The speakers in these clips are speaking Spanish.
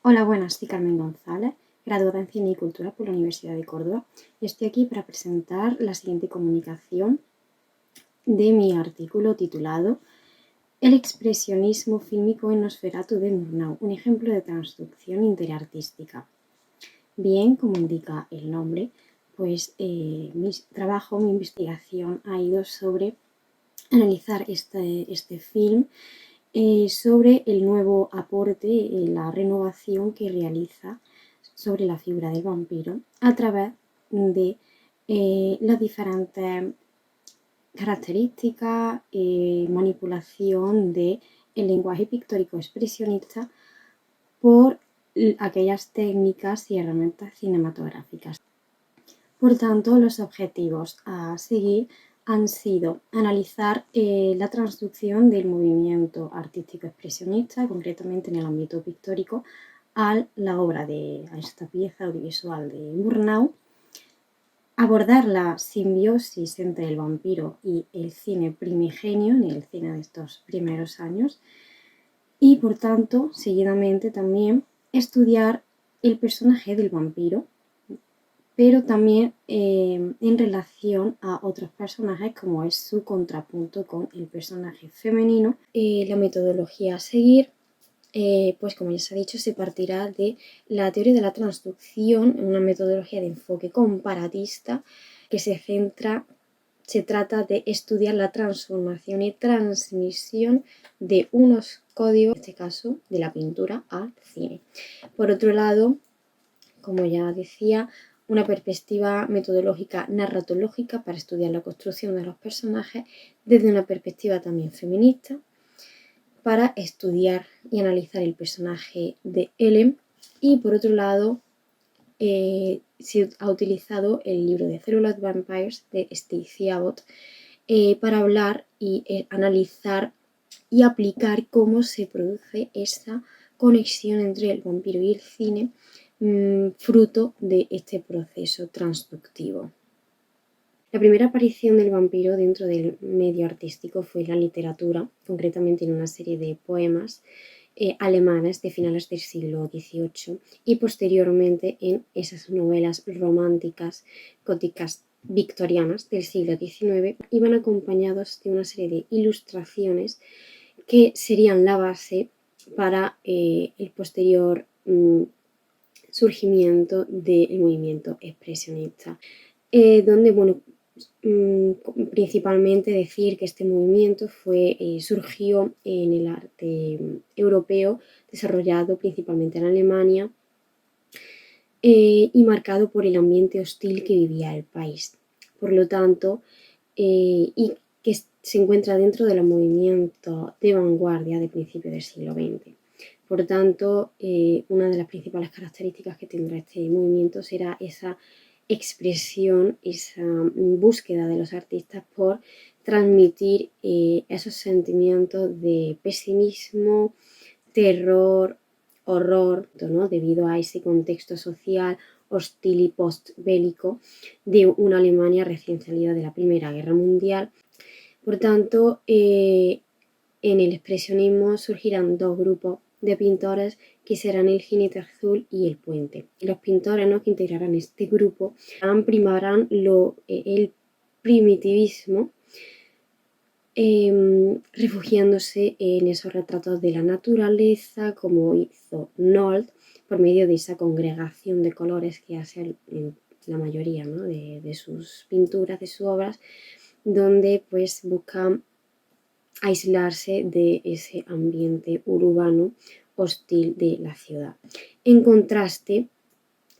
Hola, buenas, soy Carmen González, graduada en Cine y Cultura por la Universidad de Córdoba y estoy aquí para presentar la siguiente comunicación de mi artículo titulado El expresionismo fílmico en Nosferatu de Murnau, un ejemplo de transducción interartística. Bien, como indica el nombre, pues mi trabajo, mi investigación ha ido sobre analizar este film sobre el nuevo aporte, la renovación que realiza sobre la figura del vampiro a través de las diferentes características, manipulación del lenguaje pictórico expresionista por aquellas técnicas y herramientas cinematográficas. Por tanto, los objetivos a seguir han sido analizar la transducción del movimiento artístico expresionista, concretamente en el ámbito pictórico, a esta pieza audiovisual de Murnau, abordar la simbiosis entre el vampiro y el cine primigenio, en el cine de estos primeros años, y por tanto, seguidamente también estudiar el personaje del vampiro, pero también en relación a otros personajes como es su contrapunto con el personaje femenino. La metodología a seguir, pues como ya se ha dicho, se partirá de la teoría de la transducción, una metodología de enfoque comparatista que se trata de estudiar la transformación y transmisión de unos códigos, en este caso de la pintura al cine. Por otro lado, como ya decía, una perspectiva metodológica narratológica para estudiar la construcción de los personajes desde una perspectiva también feminista, para estudiar y analizar el personaje de Ellen, y por otro lado se ha utilizado el libro de Celluloid Vampires de Stacey Abbott para hablar y analizar y aplicar cómo se produce esta conexión entre el vampiro y el cine, fruto de este proceso transductivo. La primera aparición del vampiro dentro del medio artístico fue en la literatura, concretamente en una serie de poemas alemanes de finales del siglo XVIII y posteriormente en esas novelas románticas góticas victorianas del siglo XIX. Iban acompañados de una serie de ilustraciones que serían la base para el posterior surgimiento del movimiento expresionista, donde, principalmente decir que este movimiento surgió en el arte europeo, desarrollado principalmente en Alemania y marcado por el ambiente hostil que vivía el país. Por lo tanto, y que se encuentra dentro del movimiento de vanguardia de principios del siglo XX. Por tanto, una de las principales características que tendrá este movimiento será esa expresión, esa búsqueda de los artistas por transmitir esos sentimientos de pesimismo, terror, horror, ¿no? Debido a ese contexto social hostil y postbélico de una Alemania recién salida de la Primera Guerra Mundial. Por tanto, en el expresionismo surgirán dos grupos de pintores que serán el Jinete Azul y el Puente. Los pintores, ¿no?, que integrarán este grupo primarán el primitivismo, refugiándose en esos retratos de la naturaleza, como hizo Nold, por medio de esa congregación de colores que hace en la mayoría, ¿no?, de sus pinturas, de sus obras, donde pues buscan aislarse de ese ambiente urbano hostil de la ciudad. En contraste,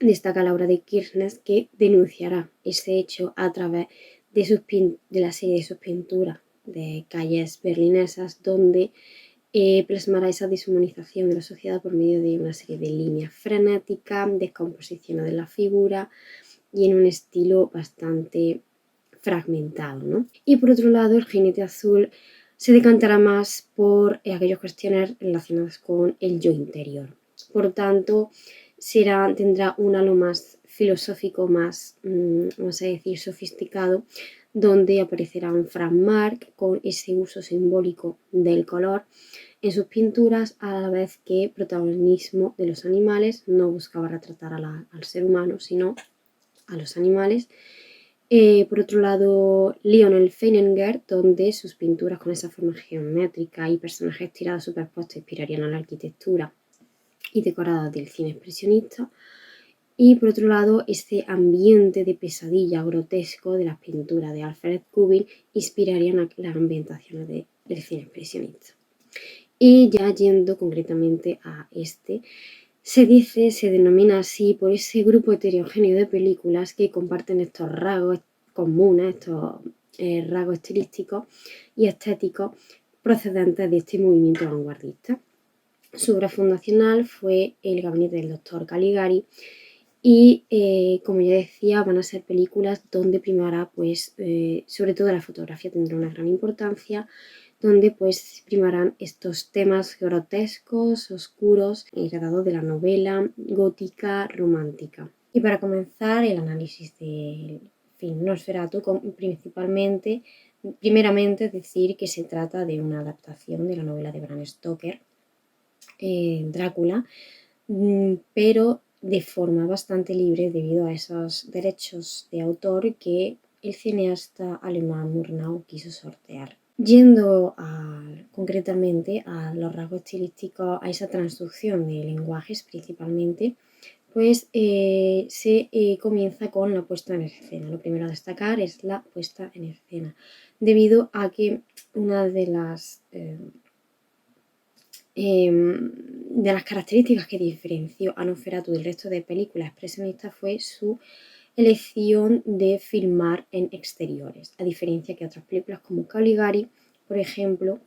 destaca la obra de Kirchner, que denunciará ese hecho a través de la serie de sus pinturas de calles berlinesas, donde plasmará esa deshumanización de la sociedad por medio de una serie de líneas frenéticas, descomposición de la figura y en un estilo bastante fragmentado, ¿no? Y por otro lado, el Jinete Azul se decantará más por aquellas cuestiones relacionadas con el yo interior. Por tanto, tendrá un halo más filosófico, más, vamos a decir, sofisticado, donde aparecerá un Frank Marc con ese uso simbólico del color, en sus pinturas, a la vez que protagonismo de los animales. No buscaba retratar al ser humano, sino a los animales. Por otro lado, Lionel Feininger, donde sus pinturas con esa forma geométrica y personajes tirados superpuestos inspirarían a la arquitectura y decoradas del cine expresionista. Y por otro lado, este ambiente de pesadilla grotesco de las pinturas de Alfred Kubin inspirarían a las ambientaciones del cine expresionista. Y ya yendo concretamente a este, se denomina así por ese grupo heterogéneo de películas que comparten estos rasgos comunes, estos rasgos estilísticos y estéticos procedentes de este movimiento vanguardista. Su obra fundacional fue El gabinete del doctor Caligari y, como ya decía, van a ser películas donde primará, pues, sobre todo la fotografía tendrá una gran importancia, donde pues primarán estos temas grotescos, oscuros, heredados de la novela gótica romántica. Y para comenzar el análisis del film Nosferatu, primeramente decir que se trata de una adaptación de la novela de Bram Stoker, Drácula, pero de forma bastante libre debido a esos derechos de autor que el cineasta alemán Murnau quiso sortear. Yendo concretamente a los rasgos estilísticos, a esa transducción de lenguajes principalmente, pues se comienza con la puesta en escena. Lo primero a destacar es la puesta en escena, debido a que una de las características que diferenció a Nosferatu del resto de películas expresionistas fue su elección de filmar en exteriores, a diferencia que otras películas como Caligari, por ejemplo,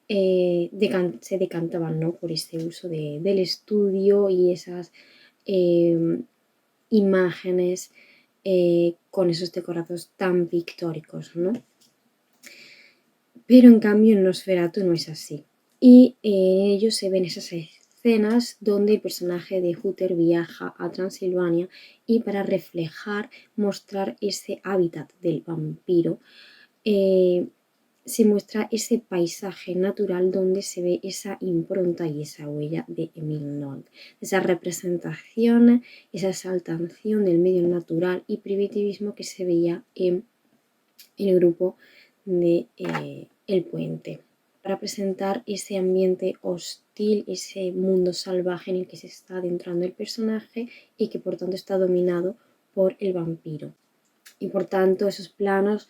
se decantaban, ¿no?, por ese uso del estudio y esas imágenes con esos decorados tan pictóricos, ¿no? Pero en cambio en Nosferatu no es así. Y en ello se ven esas escenas donde el personaje de Uther viaja a Transilvania y para mostrar ese hábitat del vampiro, se muestra ese paisaje natural donde se ve esa impronta y esa huella de Emil Nolde, esa representación, esa exaltación del medio natural y primitivismo que se veía en el grupo de El Puente, para presentar ese ambiente hostil, ese mundo salvaje en el que se está adentrando el personaje y que por tanto está dominado por el vampiro. Y por tanto esos planos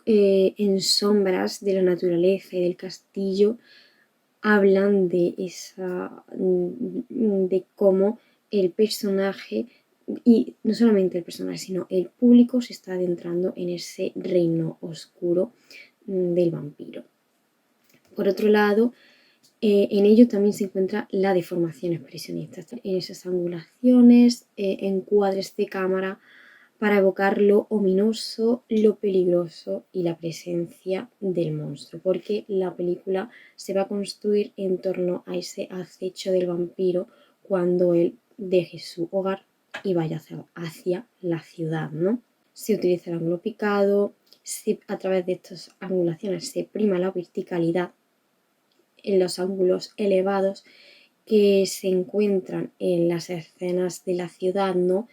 en sombras de la naturaleza y del castillo hablan de cómo el personaje, y no solamente el personaje, sino el público se está adentrando en ese reino oscuro del vampiro. Por otro lado, en ello también se encuentra la deformación expresionista, en esas angulaciones, encuadres de cámara, para evocar lo ominoso, lo peligroso y la presencia del monstruo, porque la película se va a construir en torno a ese acecho del vampiro cuando él deje su hogar y vaya hacia la ciudad, ¿no? Se utiliza el ángulo picado, a través de estas angulaciones se prima la verticalidad en los ángulos elevados que se encuentran en las escenas de la ciudad, ¿no?,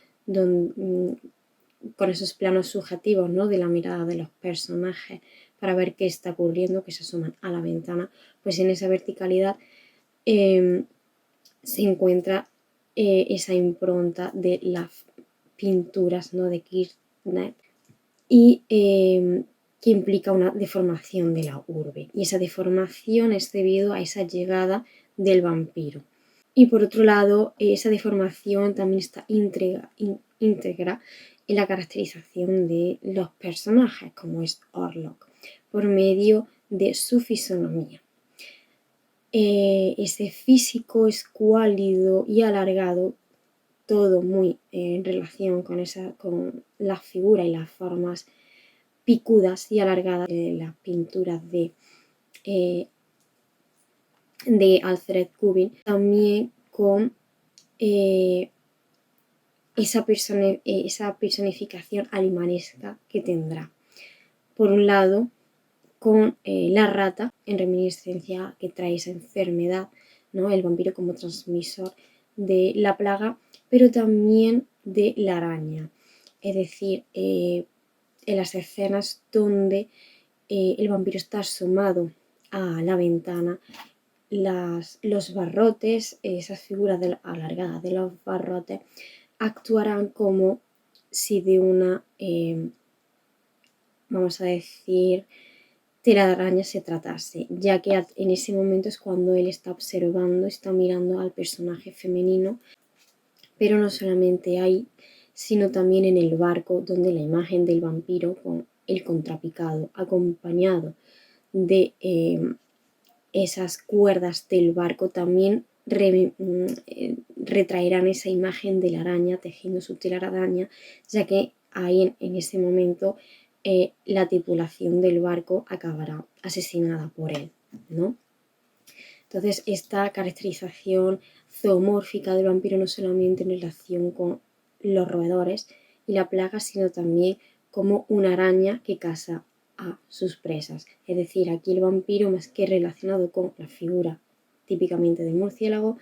con esos planos subjetivos, ¿no?, de la mirada de los personajes para ver qué está ocurriendo, que se asoman a la ventana. Pues en esa verticalidad se encuentra esa impronta de las pinturas, ¿no?, de Kirchner y que implica una deformación de la urbe. Y esa deformación es debido a esa llegada del vampiro. Y por otro lado, esa deformación también está íntegra en la caracterización de los personajes, como es Orlok, por medio de su fisonomía. Ese físico escuálido y alargado, todo muy en relación con la figura y las formas picudas y alargadas de las pinturas de Alfred Kubin, también con esa personificación animalesca que tendrá. Por un lado, con la rata, en reminiscencia que trae esa enfermedad, ¿no? El vampiro como transmisor de la plaga, pero también de la araña. Es decir, en las escenas donde el vampiro está asomado a la ventana, los barrotes, esas figuras alargadas de los barrotes, actuarán como si de una, vamos a decir, telaraña se tratase, ya que en ese momento es cuando él está observando, está mirando al personaje femenino, pero no solamente ahí, sino también en el barco, donde la imagen del vampiro con el contrapicado, acompañado de esas cuerdas del barco, también retraerán esa imagen de la araña tejiendo su telaraña, ya que ahí en ese momento la tripulación del barco acabará asesinada por él, ¿no? Entonces, esta caracterización zoomórfica del vampiro no solamente en relación con los roedores y la plaga, sino también como una araña que caza a sus presas. Es decir, aquí el vampiro, más que relacionado con la figura típicamente del murciélago,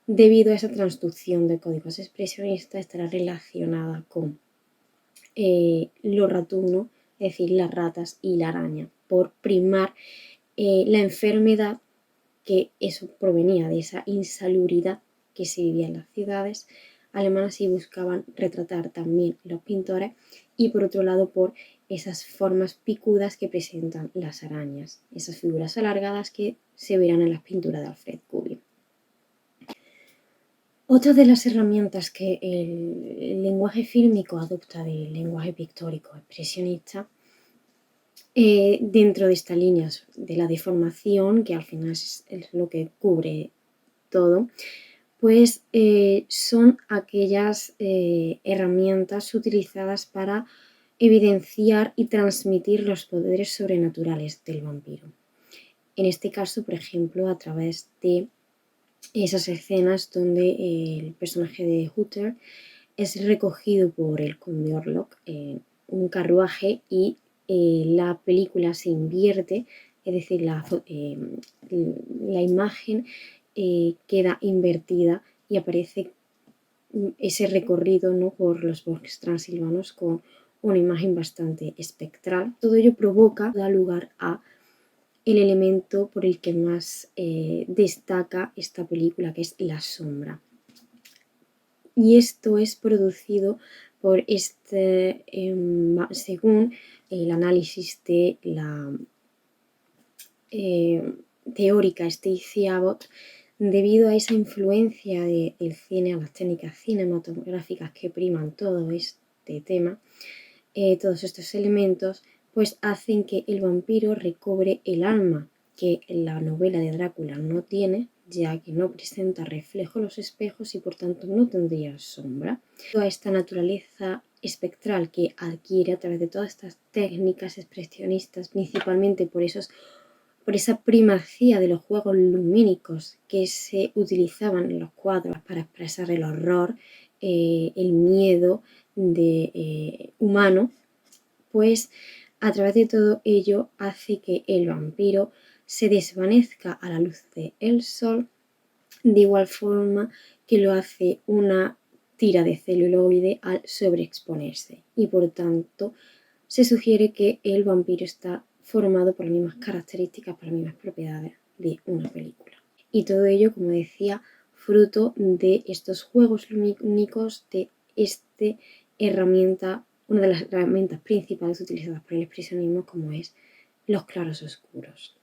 debido a esa transducción de códigos expresionistas, estará relacionada con lo ratuno, es decir, las ratas y la araña, por primar la enfermedad, que eso provenía de esa insalubridad que se vivía en las ciudades alemanas y buscaban retratar también los pintores, y por otro lado por esas formas picudas que presentan las arañas, esas figuras alargadas que se verán en las pinturas de Alfred Kubin. Otra de las herramientas que el lenguaje fílmico adopta del lenguaje pictórico expresionista, dentro de estas líneas de la deformación, que al final es lo que cubre todo, pues son aquellas herramientas utilizadas para evidenciar y transmitir los poderes sobrenaturales del vampiro. En este caso, por ejemplo, a través de esas escenas donde el personaje de Hooter es recogido por el conde Orlok en un carruaje y la película se invierte, es decir, la imagen queda invertida y aparece ese recorrido, ¿no?, por los bosques transilvanos con una imagen bastante espectral. Todo ello da lugar a el elemento por el que más destaca esta película, que es la sombra. Y esto es producido por según el análisis de la teórica Stacey Abbott, debido a esa influencia del cine, a las técnicas cinematográficas que priman todo este tema, todos estos elementos, pues hacen que el vampiro recobre el alma que la novela de Drácula no tiene, ya que no presenta reflejo en los espejos y por tanto no tendría sombra. Toda esta naturaleza espectral que adquiere a través de todas estas técnicas expresionistas, principalmente por esa primacía de los juegos lumínicos que se utilizaban en los cuadros para expresar el horror, el miedo humano, pues a través de todo ello hace que el vampiro se desvanezca a la luz del sol, de igual forma que lo hace una tira de celuloide al sobreexponerse, y por tanto se sugiere que el vampiro está formado por las mismas características, por las mismas propiedades de una película. Y todo ello, como decía, fruto de estos juegos lumínicos, de esta herramienta, una de las herramientas principales utilizadas por el expresionismo, como es los claros oscuros.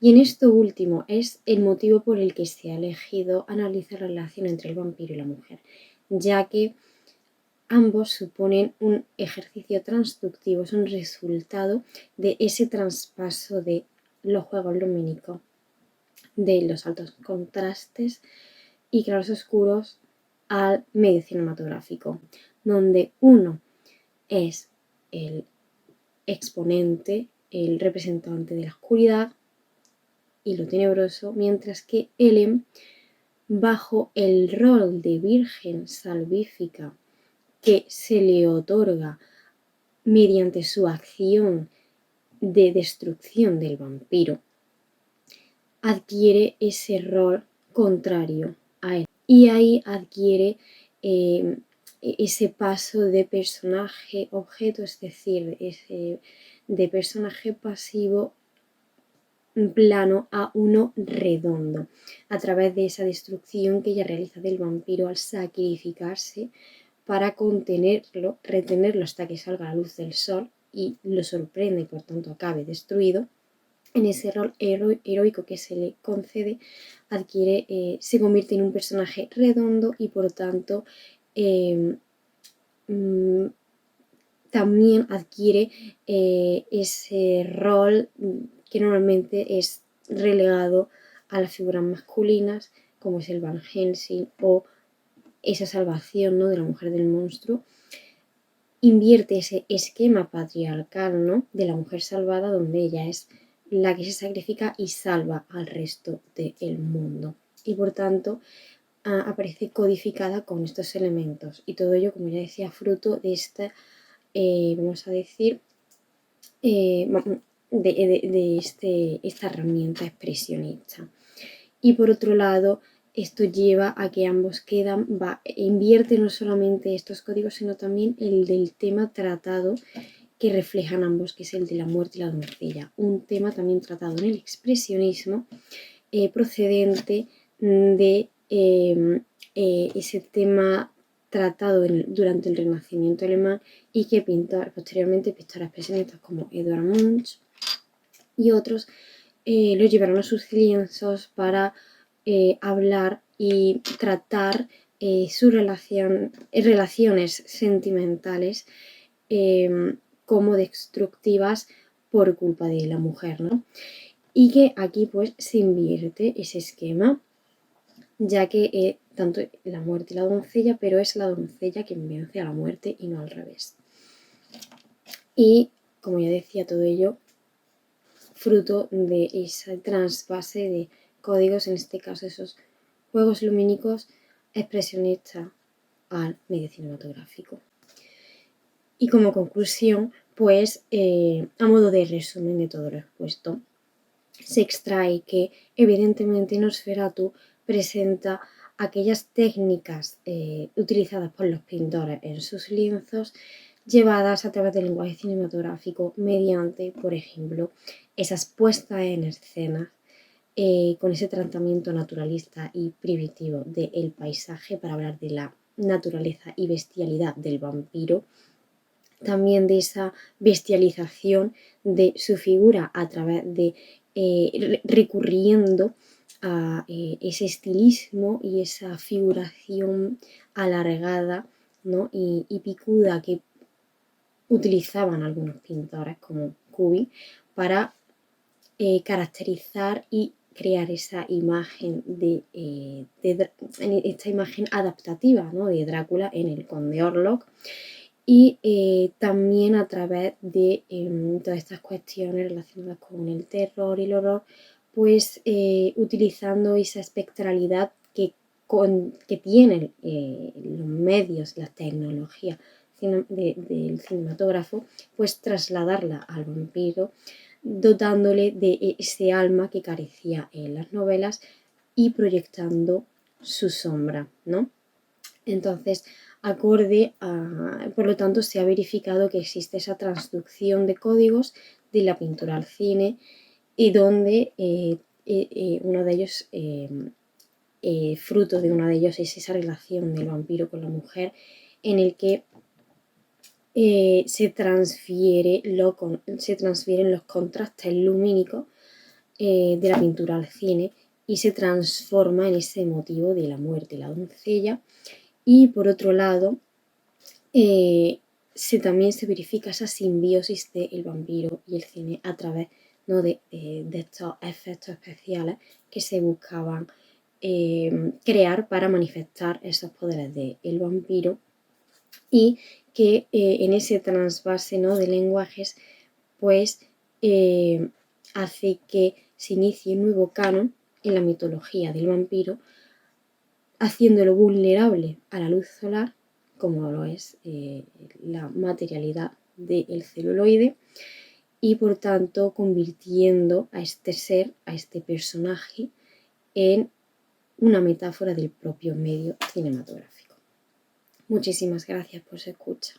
Y en esto último es el motivo por el que se ha elegido analizar la relación entre el vampiro y la mujer, ya que ambos suponen un ejercicio transductivo, es un resultado de ese traspaso de los juegos lumínicos, de los altos contrastes y claros oscuros al medio cinematográfico, donde uno es el exponente, el representante de la oscuridad y lo tenebroso, mientras que Ellen, bajo el rol de virgen salvífica que se le otorga mediante su acción de destrucción del vampiro, adquiere ese rol contrario a él. Y ahí adquiere ese paso de personaje objeto, es decir, de personaje pasivo plano a uno redondo, a través de esa destrucción que ella realiza del vampiro al sacrificarse para contenerlo, retenerlo hasta que salga a la luz del sol y lo sorprende y por tanto acabe destruido. En ese rol heroico que se le concede, se convierte en un personaje redondo y por tanto también adquiere ese rol que normalmente es relegado a las figuras masculinas, como es el Van Helsing o esa salvación, ¿no?, de la mujer del monstruo. Invierte ese esquema patriarcal, ¿no?, de la mujer salvada, donde ella es la que se sacrifica y salva al resto del mundo. Y por tanto aparece codificada con estos elementos. Y todo ello, como ya decía, fruto de esta, vamos a decir, esta herramienta expresionista. Y por otro lado, esto lleva a que ambos invierte no solamente estos códigos, sino también el del tema tratado que reflejan ambos, que es el de la muerte y la doncella. Un tema también tratado en el expresionismo, procedente de ese tema tratado durante el Renacimiento alemán y que posteriormente pintores expresionistas como Edvard Munch y otros lo llevaron a sus lienzos para hablar y tratar sus relaciones sentimentales como destructivas por culpa de la mujer, ¿no? Y que aquí pues se invierte ese esquema, ya que tanto la muerte y la doncella, pero es la doncella quien vence a la muerte y no al revés. Y como ya decía, todo ello fruto de esa transvase de códigos, en este caso esos juegos lumínicos expresionistas al medio cinematográfico. Y como conclusión, pues a modo de resumen de todo lo expuesto, se extrae que evidentemente Nosferatu presenta aquellas técnicas utilizadas por los pintores en sus lienzos, llevadas a través del lenguaje cinematográfico mediante, por ejemplo, esas puestas en escena con ese tratamiento naturalista y primitivo del paisaje para hablar de la naturaleza y bestialidad del vampiro, también de esa bestialización de su figura a través de recurriendo a ese estilismo y esa figuración alargada, ¿no?, y picuda que utilizaban algunos pintores como Cubi para caracterizar y crear esa imagen esta imagen adaptativa, ¿no?, de Drácula en el Conde Orlok. Y también a través de todas estas cuestiones relacionadas con el terror y el horror, pues utilizando esa espectralidad que tienen los medios, la tecnología del cinematógrafo, pues trasladarla al vampiro, dotándole de ese alma que carecía en las novelas y proyectando su sombra, ¿no? Entonces, por lo tanto, se ha verificado que existe esa transducción de códigos de la pintura al cine y donde uno de ellos, fruto de uno de ellos, es esa relación del vampiro con la mujer en el que se transfieren los contrastes lumínicos de la pintura al cine y se transforma en ese motivo de la muerte, la doncella. Y por otro lado, también se verifica esa simbiosis del vampiro y el cine a través, ¿no?, de estos efectos especiales que se buscaban crear para manifestar esos poderes del vampiro y que en ese transvase, ¿no?, de lenguajes pues hace que se inicie un nuevo canon en la mitología del vampiro, haciéndolo vulnerable a la luz solar, como lo es la materialidad del celuloide, y por tanto convirtiendo a este ser, a este personaje, en una metáfora del propio medio cinematográfico. Muchísimas gracias por su escucha.